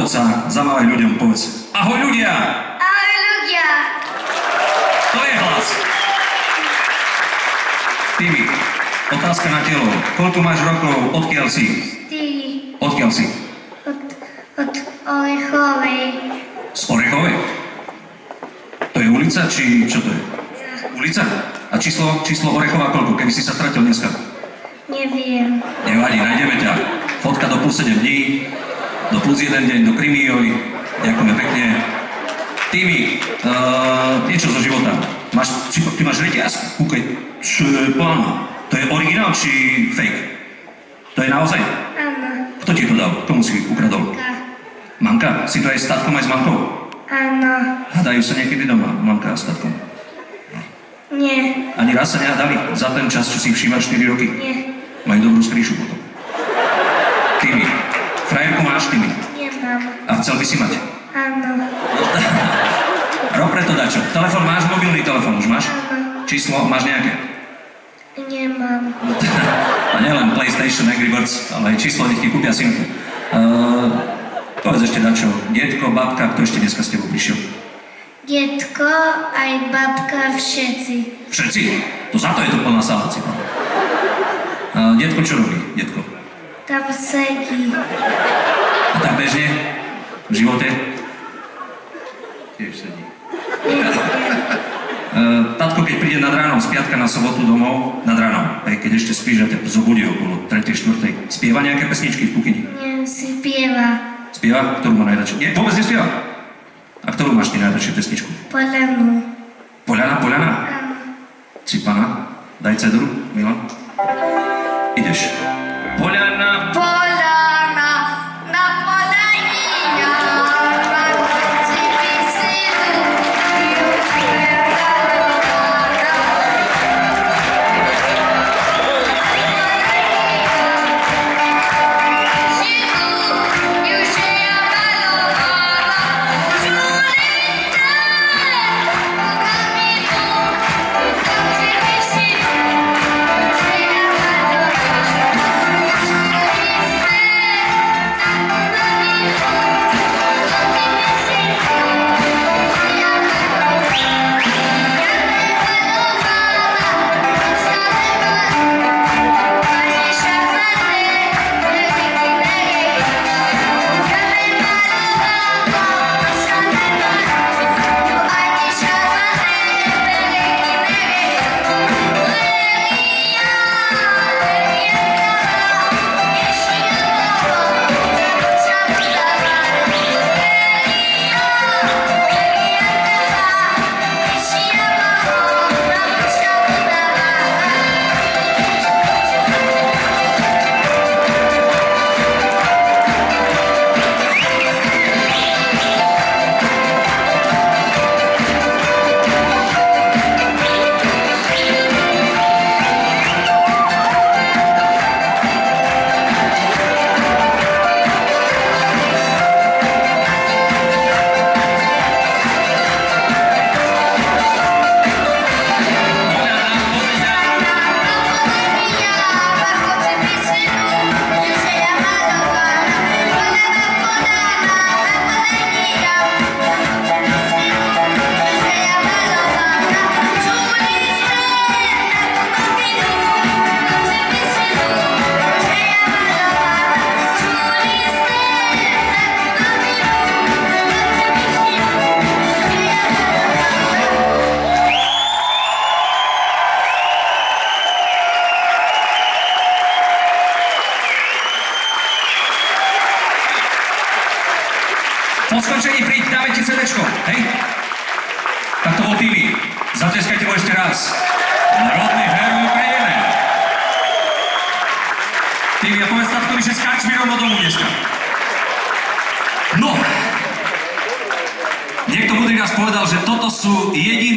Poď sa, zamávaj ľuďom, povedz. Ahoj ľudia! Ahoj ľudia! To je hlas. Tibi, otázka na telo. Koľko máš rokov, odkiaľ si? 4. Odkiaľ si? Od Orechovej. Z Orechovej? To je ulica, či čo to je? Ulica? A číslo Orechova koľko, keby si sa stratil dneska? Neviem. Nevadí, nájdeme ťa. Fotka do plus 7 dní, do plus 1 deň, do Krimioj. Ďakujeme pekne. Tými, niečo zo života. Ty máš reťaz? Kúkaj, čo je plán? To je originál, či fake? To je naozaj? Áno. Kto ti to dal? Komu si ukradol? Mamka? Si to aj s tatkom, aj s mamkou? Áno. Hádajú sa niekedy doma, mamka a s tatkom? Nie. Ani raz sa nehádali za ten čas, čo si ich všímal 4 roky? Nie. Majú dobrú skríšu potom. Tými, frajerku máš, Tými? Nemám. A chcel by si mať? Áno. Rob preto dačo. Telefón máš, mobilný telefón už máš? Áno. Číslo máš nejaké? Nemám. A nielen PlayStation, Angry Birds, ale aj číslo, nech ti kúpia synku. Povedz ešte dačo. Detko, babka, kto ešte dneska s tebou prišiel? Detko, aj babka, všetci. Všetci? To za to je to plná sála, cipa. Detko čo robí? Detko? Tam sedí. A tak bežne? V živote? Tiež sedí. Tatko, keď príde nad ránom z piatka na sobotu domov, nad ránom, aj keď ešte spíš a te zobudí okolo 3. 4. Spieva nejaké pesničky v kuchyni? Nie, si spieva. Spieva? Ktorú má najradšej? Nie, vôbec nespieva. A ktorú máš ty najradšej pesničku? Polanu. Poľana? Áno. Cipana? Daj cedru, Milan. Ideš. Poľana. Polana, na polani ja, na konci vysynu, już Po skončení príď, dáme ti CDčko, hej? Tak to bol Tými. Zatleskajte mu ešte raz. Národný heroj Ukrajiny. Tými, a povedz tatkovi, že s Kačmírom od domu dneska. No. Niekto múdry nás povedal, že toto sú jediné